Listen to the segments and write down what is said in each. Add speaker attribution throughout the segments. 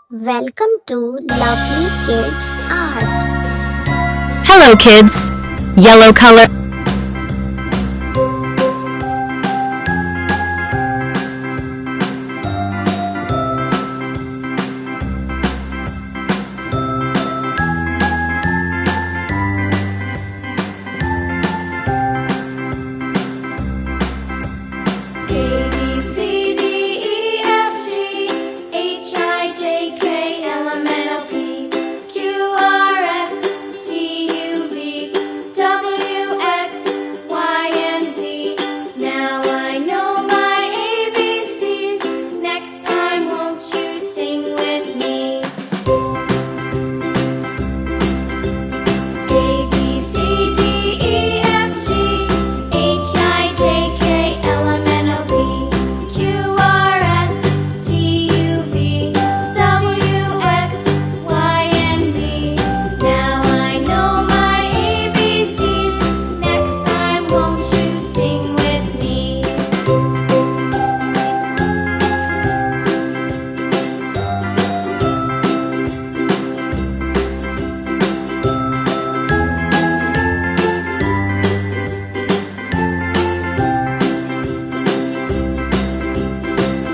Speaker 1: Welcome to Lovely Kids Art.
Speaker 2: Hello, kids. Yellow color.
Speaker 3: A B C D E F G H I J K L M N O P Q R S T U V W X Y and Z. Now I know my ABCs. Next time, won't you sing with me? A B C D E F G H I J K L M N O P Q R S T U V W X Y and Z. Now I know my ABCs. Next time, won't you sing with me?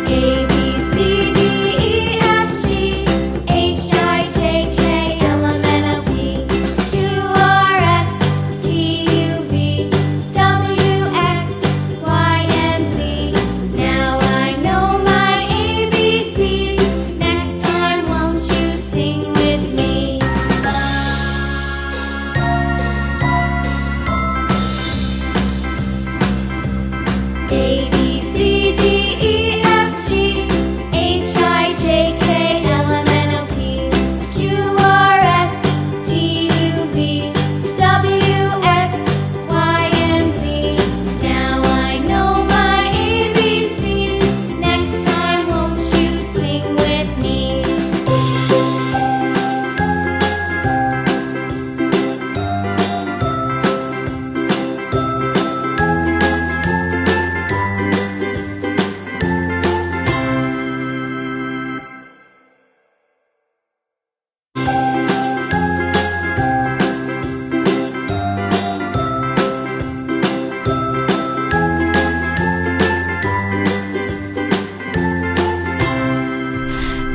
Speaker 3: A B C D E F G H I J K L M N O P Q R S T U V W X Y and Z. Now I know my ABCs. Next time, won't you sing with me? A B C D E F G H I J K L M N O P Q R S T U V W X Y and Z. Now I know my ABCs. Next time, won't you sing with me?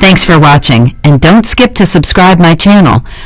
Speaker 2: Thanks for watching, and don't skip to subscribe my channel.